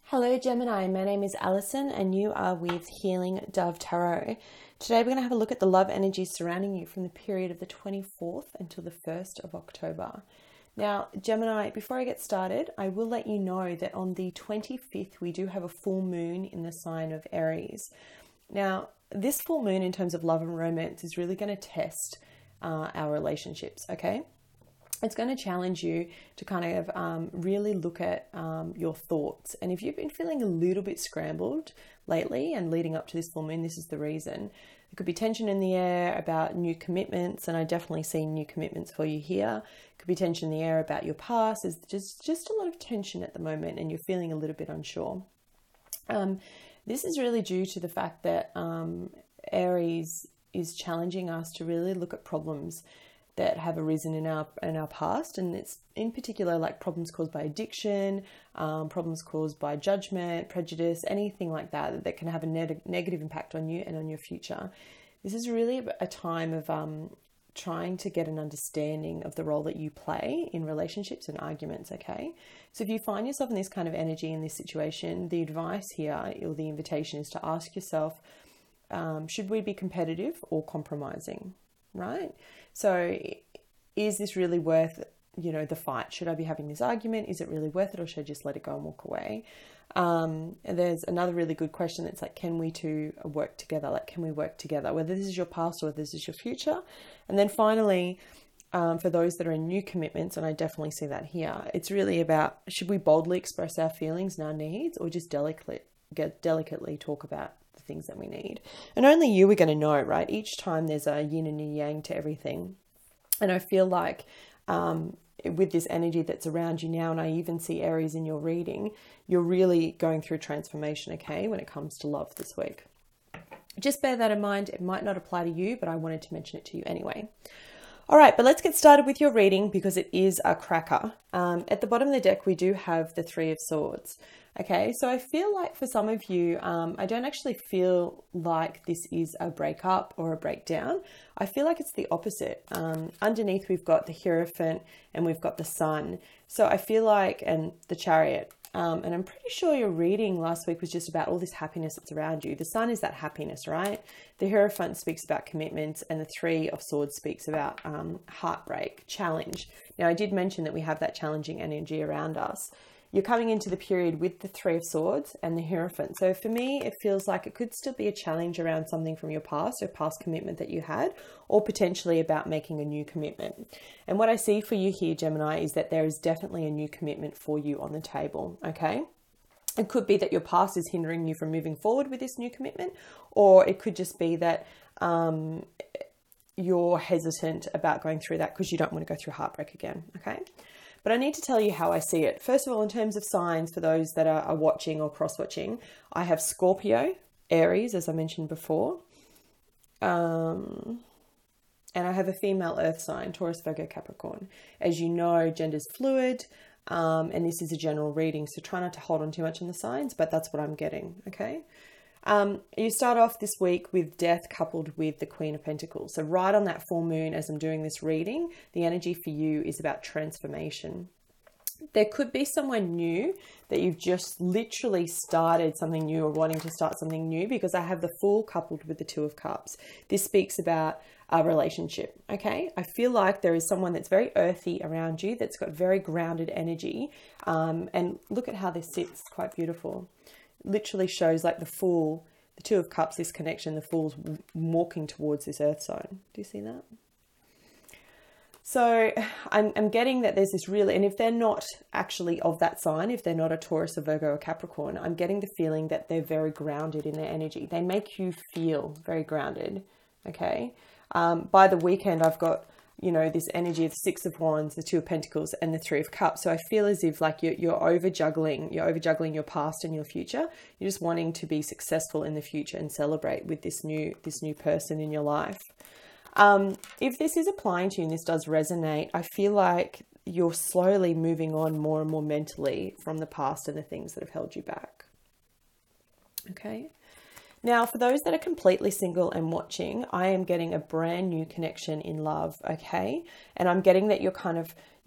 Hello Gemini, my name is Alison and you are with Healing Dove Tarot. Today we're going to have a look at the love energy surrounding you from the period of the 24th until the 1st of October. Now Gemini, before I get started, I will let you know that on the 25th we do have a full moon in the sign of Aries. Now this full moon in terms of love and romance is really going to test our relationships, okay? It's going to challenge you to kind of really look at your thoughts. And if you've been feeling a little bit scrambled lately and leading up to this full moon, this is the reason. There could be tension in the air about new commitments, and I definitely see new commitments for you here. Could be tension in the air about your past. There's just a lot of tension at the moment and you're feeling a little bit unsure. This is really due to the fact that Aries is challenging us to really look at problems that have arisen in our past, and it's in particular like problems caused by addiction, problems caused by judgment, prejudice, anything like that can have a negative impact on you and on your future. This is really a time of trying to get an understanding of the role that you play in relationships and arguments, okay? So if you find yourself in this kind of energy in this situation, the advice here or the invitation is to ask yourself, should we be competitive or compromising? Right? So is this really worth, the fight? Should I be having this argument? Is it really worth it, or should I just let it go and walk away? And there's another really good question that's like, can we two work together? Like, can we work together? Whether this is your past or this is your future. And then finally, for those that are in new commitments, and I definitely see that here, it's really about, should we boldly express our feelings and our needs, or just delicately talk about the things that we need? And only you are going to know, right? Each time there's a yin and a yang to everything. And I feel like with this energy that's around you now, and I even see Aries in your reading, you're really going through transformation, okay, when it comes to love this week. Just bear that in mind. It might not apply to you, but I wanted to mention it to you anyway. All right, but let's get started with your reading because it is a cracker. At the bottom of the deck, we do have the Three of Swords. Okay, so I feel like for some of you, I don't actually feel like this is a breakup or a breakdown. I feel like it's the opposite. Underneath, we've got the Hierophant and we've got the Sun. So I feel like, and the Chariot. And I'm pretty sure your reading last week was just about all this happiness that's around you. The Sun is that happiness, right? The Hierophant speaks about commitment, and the Three of Swords speaks about heartbreak, challenge. Now, I did mention that we have that challenging energy around us. You're coming into the period with the Three of Swords and the Hierophant. So for me, it feels like it could still be a challenge around something from your past or past commitment that you had, or potentially about making a new commitment. And what I see for you here, Gemini, is that there is definitely a new commitment for you on the table, okay? It could be that your past is hindering you from moving forward with this new commitment, or it could just be that you're hesitant about going through that because you don't want to go through heartbreak again, okay? But I need to tell you how I see it. First of all, in terms of signs, for those that are watching or cross-watching, I have Scorpio, Aries, as I mentioned before. And I have a female earth sign, Taurus, Virgo, Capricorn. As you know, gender's fluid, and this is a general reading, so try not to hold on too much on the signs, but that's what I'm getting, okay? You start off this week with Death coupled with the Queen of Pentacles. So right on that full moon, as I'm doing this reading, the energy for you is about transformation. There could be someone new that you've just literally started something new or wanting to start something new, because I have the Fool coupled with the Two of Cups. This speaks about a relationship, okay? I feel like there is someone that's very earthy around you, that's got very grounded energy. And look at how this sits, quite beautiful. Literally shows like the Fool, the Two of Cups, this connection, the Fool's walking towards this earth sign. Do you see that? So I'm getting that there's this really, and if they're not actually of that sign, if they're not a Taurus, a Virgo, or Capricorn, I'm getting the feeling that they're very grounded in their energy. They make you feel very grounded, okay? By the weekend, I've got, this energy of the Six of Wands, the Two of Pentacles, and the Three of Cups. So I feel as if like you're over juggling your past and your future. You're just wanting to be successful in the future and celebrate with this new person in your life. If this is applying to you and this does resonate, I feel like you're slowly moving on more and more mentally from the past and the things that have held you back. Okay. Now, for those that are completely single and watching, I am getting a brand new connection in love, okay? And I'm getting that you're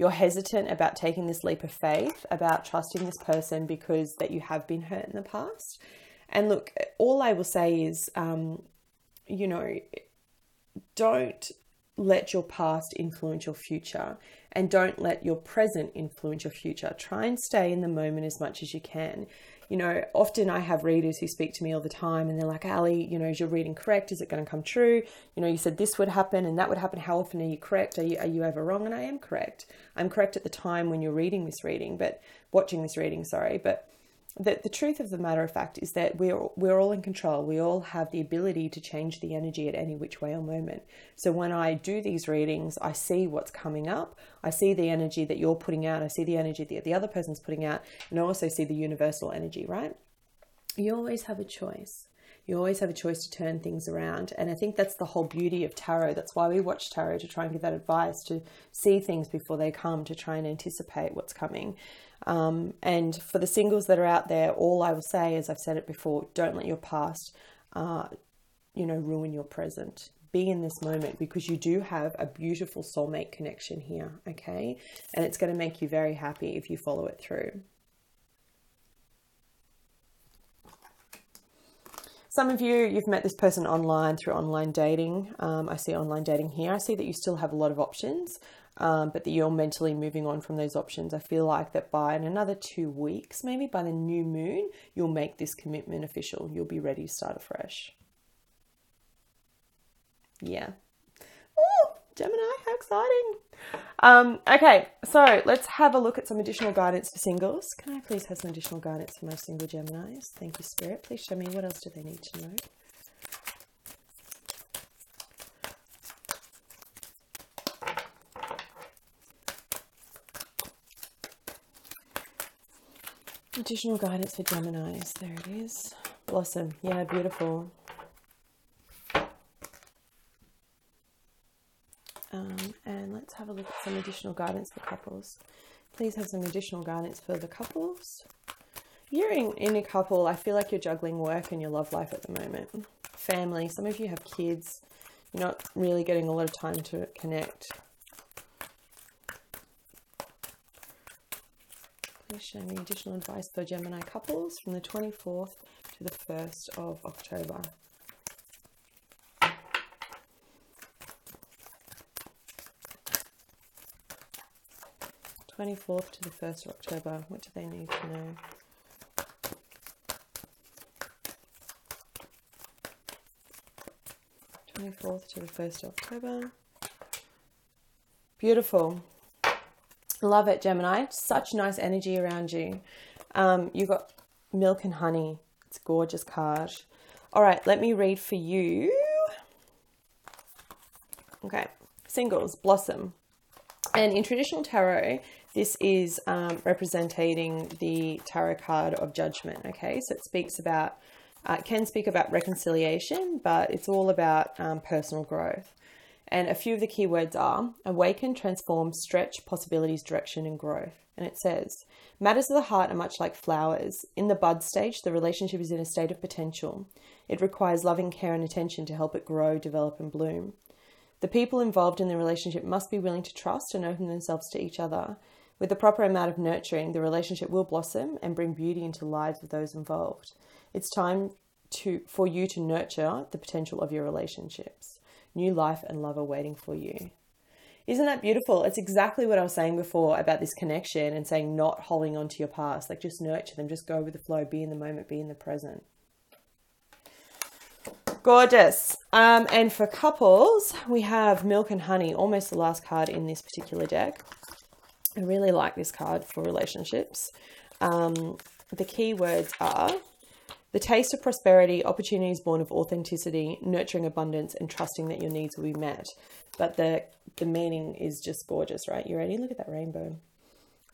You're hesitant about taking this leap of faith, about trusting this person because that you have been hurt in the past. And look, all I will say is, you know, don't let your past influence your future, and don't let your present influence your future. Try and stay in the moment as much as you can. You know, often I have readers who speak to me all the time and they're like, Ali, you know, is your reading correct? Is it going to come true? You know, you said this would happen and that would happen. How often are you correct? Are you ever wrong? And I am correct. I'm correct at the time when you're watching this reading, but the truth of the matter of fact is that we're all in control. We all have the ability to change the energy at any which way or moment. So when I do these readings, I see what's coming up. I see the energy that you're putting out. I see the energy that the other person's putting out. And I also see the universal energy, right? You always have a choice. You always have a choice to turn things around. And I think that's the whole beauty of tarot. That's why we watch tarot, to try and give that advice, to see things before they come, to try and anticipate what's coming. And for the singles that are out there, all I will say, as I've said it before, don't let your past, ruin your present. Be in this moment, because you do have a beautiful soulmate connection here, okay? And it's going to make you very happy if you follow it through. Some of you've met this person online through online dating. I see online dating here. I see that you still have a lot of options, but that you're mentally moving on from those options. I feel like that by in another 2 weeks, maybe by the new moon, you'll make this commitment official. You'll be ready to start afresh. Yeah. Oh, Gemini, how exciting. Okay, so let's have a look at some additional guidance for singles. Can I please have some additional guidance for my single Geminis? Thank you, Spirit. Please show me, what else do they need to know? Additional guidance for Geminis. There it is. Blossom. Yeah, beautiful. And let's have a look at some additional guidance for couples. Please have some additional guidance for the couples. You're in a couple, I feel like you're juggling work and your love life at the moment. Family, some of you have kids. You're not really getting a lot of time to connect. Please show me additional advice for Gemini couples from the 24th to the 1st of October. 24th to the 1st of October. What do they need to know? th to the 1st of October. Beautiful. Love it, Gemini. Such nice energy around you. You've got milk and honey. It's a gorgeous card. All right, let me read for you. Okay, singles, Blossom. And in traditional tarot, this is representing the tarot card of Judgment. Okay, so it speaks about, can speak about reconciliation, but it's all about personal growth. And a few of the key words are awaken, transform, stretch, possibilities, direction, and growth. And it says, matters of the heart are much like flowers. In the bud stage, the relationship is in a state of potential. It requires loving care and attention to help it grow, develop, and bloom. The people involved in the relationship must be willing to trust and open themselves to each other. With the proper amount of nurturing, the relationship will blossom and bring beauty into the lives of those involved. It's time for you to nurture the potential of your relationships. New life and love are waiting for you. Isn't that beautiful? It's exactly what I was saying before about this connection and saying not holding on to your past. Like, just nurture them, just go with the flow, be in the moment, be in the present. Gorgeous. And for couples, we have Milk and Honey, almost the last card in this particular deck. I really like this card for relationships. The key words are the taste of prosperity, opportunities born of authenticity, nurturing abundance, and trusting that your needs will be met. But the meaning is just gorgeous, right? You ready? Look at that rainbow.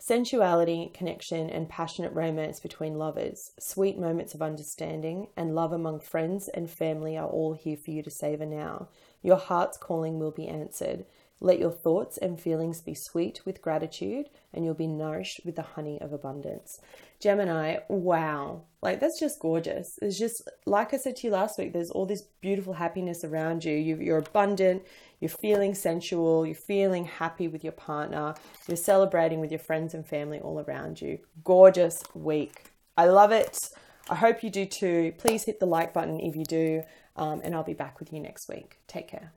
Sensuality, connection, and passionate romance between lovers, sweet moments of understanding, and love among friends and family are all here for you to savor now. Your heart's calling will be answered. Let your thoughts and feelings be sweet with gratitude, and you'll be nourished with the honey of abundance. Gemini, wow. Like, that's just gorgeous. It's just, like I said to you last week, there's all this beautiful happiness around you. You're abundant, you're feeling sensual, you're feeling happy with your partner, you're celebrating with your friends and family all around you. Gorgeous week. I love it. I hope you do too. Please hit the like button if you do, and I'll be back with you next week. Take care.